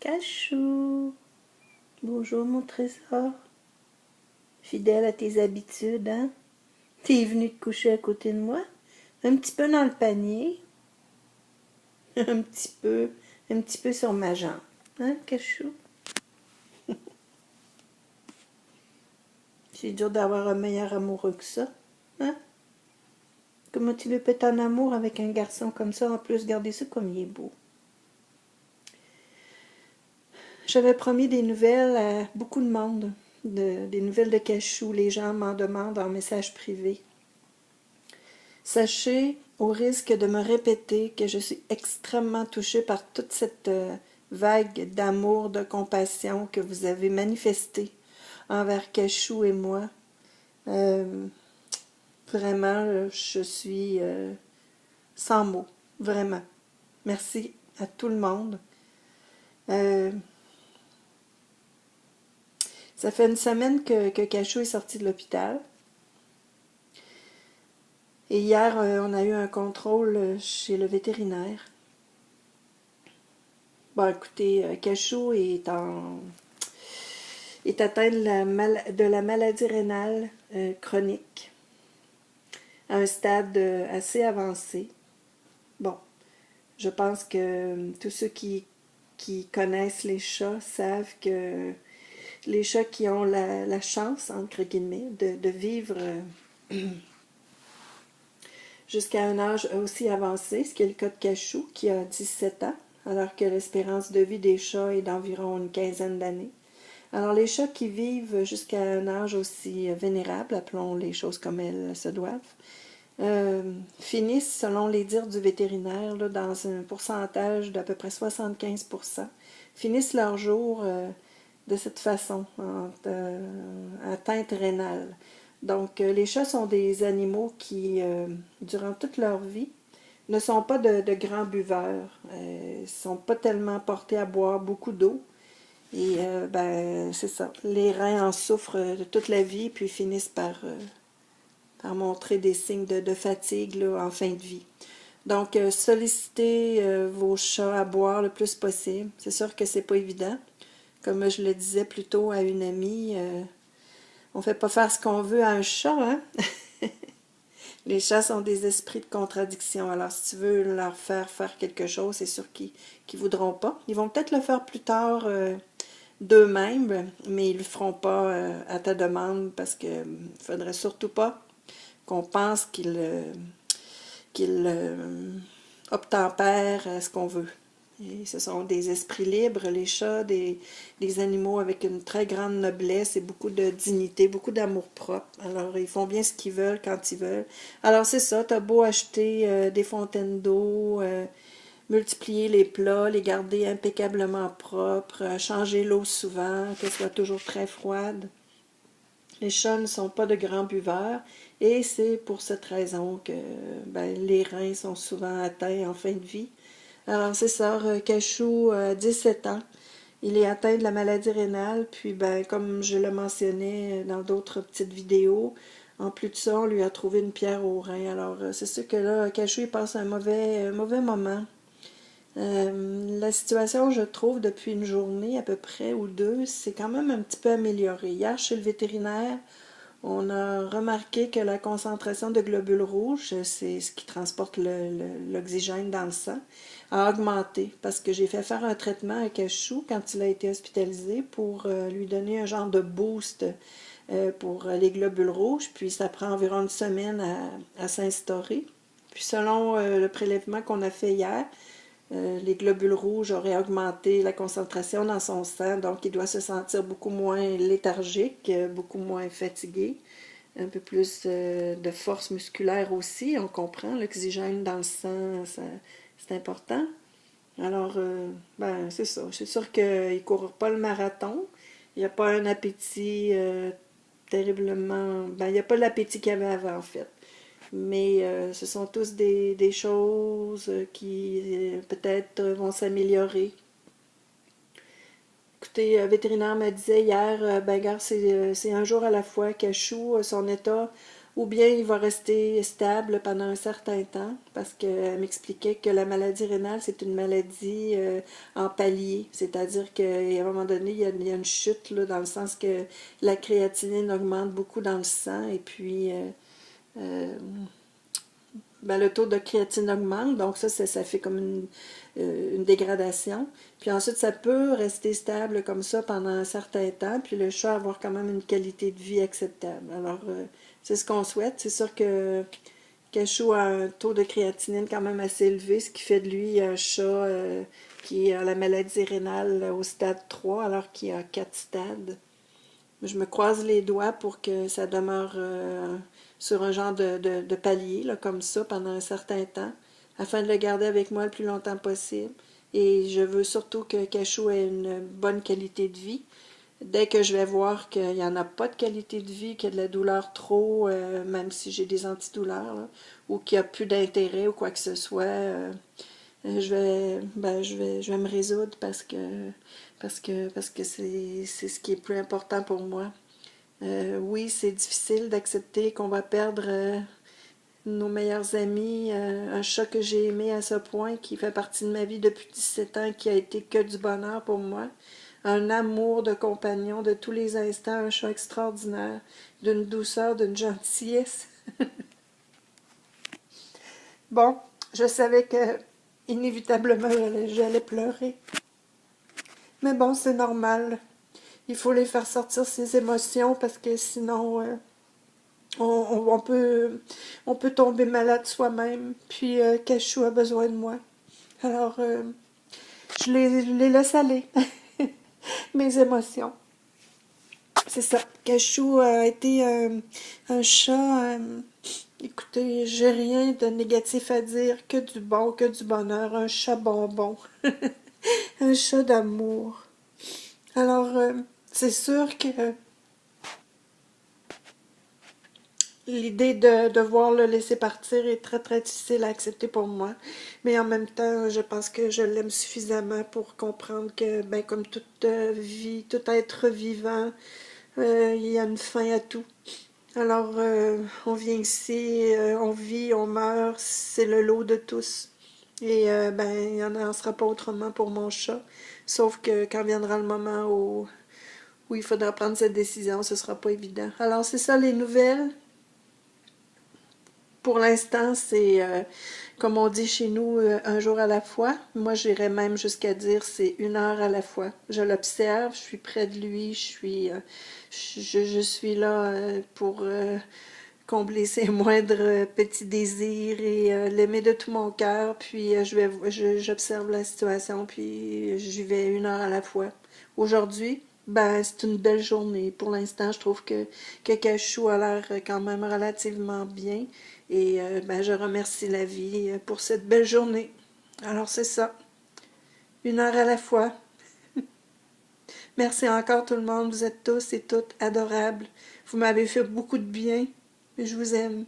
Cachou, bonjour mon trésor. Fidèle à tes habitudes, hein? T'es venu te coucher à côté de moi? Un petit peu dans le panier, un petit peu sur ma jambe. Hein, Cachou? C'est dur d'avoir un meilleur amoureux que ça, hein? Comment tu veux être en amour avec un garçon comme ça, en plus garder ça comme il est beau? J'avais promis des nouvelles à beaucoup de monde, des nouvelles de Cachou. Les gens m'en demandent en message privé. Sachez, au risque de me répéter, que je suis extrêmement touchée par toute cette vague d'amour, de compassion que vous avez manifestée envers Cachou et moi. Vraiment, je suis sans mots, vraiment. Merci à tout le monde. Euh, Ça fait une semaine que Cachou est sorti de l'hôpital. Et hier, on a eu un contrôle chez le vétérinaire. Bon, écoutez, Cachou est atteint de la maladie rénale chronique à un stade assez avancé. Bon, je pense que tous ceux qui connaissent les chats savent que les chats qui ont la chance, entre guillemets, de vivre jusqu'à un âge aussi avancé, ce qui est le cas de Cachou, qui a 17 ans, alors que l'espérance de vie des chats est d'environ une quinzaine d'années. Alors, les chats qui vivent jusqu'à un âge aussi vénérable, appelons les choses comme elles se doivent, finissent, selon les dires du vétérinaire, là, dans un pourcentage d'à peu près 75%, finissent leur jour de cette façon, atteinte rénale. Donc, les chats sont des animaux qui, durant toute leur vie, ne sont pas de grands buveurs, ne sont pas tellement portés à boire beaucoup d'eau. Et ben, c'est ça. Les reins en souffrent de toute la vie, puis finissent par montrer des signes de fatigue là, en fin de vie. Donc, sollicitez vos chats à boire le plus possible. C'est sûr que c'est pas évident. Comme je le disais plus tôt à une amie, on fait pas faire ce qu'on veut à un chat, hein? Les chats sont des esprits de contradiction. Alors, si tu veux leur faire quelque chose, c'est sûr qu'ils ne voudront pas. Ils vont peut-être le faire plus tard d'eux-mêmes, mais ils ne le feront pas à ta demande parce qu'il ne faudrait surtout pas qu'on pense qu'ils obtempèrent à ce qu'on veut. Et ce sont des esprits libres, les chats, des animaux avec une très grande noblesse et beaucoup de dignité, beaucoup d'amour-propre. Alors, ils font bien ce qu'ils veulent quand ils veulent. Alors, c'est ça, t'as beau acheter des fontaines d'eau, multiplier les plats, les garder impeccablement propres, changer l'eau souvent, qu'elle soit toujours très froide. Les chats ne sont pas de grands buveurs et c'est pour cette raison que ben, les reins sont souvent atteints en fin de vie. Alors, c'est ça, Cachou, 17 ans. Il est atteint de la maladie rénale, puis ben, comme je le mentionnais dans d'autres petites vidéos, en plus de ça, on lui a trouvé une pierre au rein. Alors, c'est sûr que là, Cachou, il passe un mauvais moment. La situation, je trouve, depuis une journée à peu près ou deux, c'est quand même un petit peu amélioré. Hier, chez le vétérinaire, on a remarqué que la concentration de globules rouges, c'est ce qui transporte l'oxygène dans le sang, a augmenté parce que j'ai fait faire un traitement à Cachou quand il a été hospitalisé pour lui donner un genre de boost pour les globules rouges. Puis ça prend environ une semaine à s'instaurer. Puis selon le prélèvement qu'on a fait hier, les globules rouges auraient augmenté la concentration dans son sang, donc il doit se sentir beaucoup moins léthargique, beaucoup moins fatigué, un peu plus de force musculaire aussi. On comprend, l'oxygène dans le sang, c'est important. Alors, ben, c'est ça. C'est sûr qu'il ne court pas le marathon. Il n'y a pas un appétit terriblement... Ben, il n'y a pas l'appétit qu'il y avait avant, en fait. Mais ce sont tous des choses qui peut-être vont s'améliorer. Écoutez, un vétérinaire me disait hier, ben gars, c'est un jour à la fois. Cachou, son état ou bien il va rester stable pendant un certain temps, parce qu'elle m'expliquait que la maladie rénale, c'est une maladie en palier, c'est-à-dire qu'à un moment donné, il y a une chute, là, dans le sens que la créatinine augmente beaucoup dans le sang, et puis euh, ben, le taux de créatine augmente, donc ça fait comme une dégradation. Puis ensuite, ça peut rester stable comme ça pendant un certain temps, puis le chat avoir quand même une qualité de vie acceptable. Alors, c'est ce qu'on souhaite. C'est sûr que Cachou a un taux de créatinine quand même assez élevé, ce qui fait de lui un chat qui a la maladie rénale au stade 3, alors qu'il y a 4 stades. Je me croise les doigts pour que ça demeure sur un genre de palier, là, comme ça, pendant un certain temps, afin de le garder avec moi le plus longtemps possible. Et je veux surtout que Cachou ait une bonne qualité de vie. Dès que je vais voir qu'il n'y en a pas de qualité de vie, qu'il y a de la douleur trop, même si j'ai des antidouleurs, là, ou qu'il n'y a plus d'intérêt ou quoi que ce soit, je vais me résoudre parce que c'est ce qui est plus important pour moi. Oui, c'est difficile d'accepter qu'on va perdre nos meilleurs amis, un chat que j'ai aimé à ce point, qui fait partie de ma vie depuis 17 ans, qui a été que du bonheur pour moi. Un amour de compagnon de tous les instants, un chat extraordinaire, d'une douceur, d'une gentillesse. Bon, je savais que inévitablement j'allais pleurer. Mais bon, c'est normal. Il faut les faire sortir ces émotions parce que sinon on peut tomber malade soi-même. Puis Cachou a besoin de moi. Alors je les laisse aller, mes émotions. C'est ça. Cachou a été un chat. Écoutez, j'ai rien de négatif à dire, que du bon, que du bonheur. Un chat bonbon. Un chat d'amour. Alors, c'est sûr que l'idée de devoir le laisser partir est très très difficile à accepter pour moi. Mais en même temps, je pense que je l'aime suffisamment pour comprendre que, ben, comme toute vie, tout être vivant, il y a une fin à tout. Alors, on vient ici, on vit, on meurt, c'est le lot de tous. Et ben, il n'y en sera pas autrement pour mon chat. Sauf que quand viendra le moment où il faudra prendre cette décision, ce sera pas évident. Alors, c'est ça les nouvelles. Pour l'instant, c'est, comme on dit chez nous, un jour à la fois. Moi, j'irais même jusqu'à dire c'est une heure à la fois. Je l'observe, je suis près de lui, je suis là pour combler ses moindres petits désirs et l'aimer de tout mon cœur. Puis j'observe la situation, puis j'y vais une heure à la fois. Aujourd'hui, ben, c'est une belle journée. Pour l'instant, je trouve que Cachou a l'air quand même relativement bien. Et ben, je remercie la vie pour cette belle journée. Alors, c'est ça. Une heure à la fois. Merci encore tout le monde. Vous êtes tous et toutes adorables. Vous m'avez fait beaucoup de bien. Je vous aime.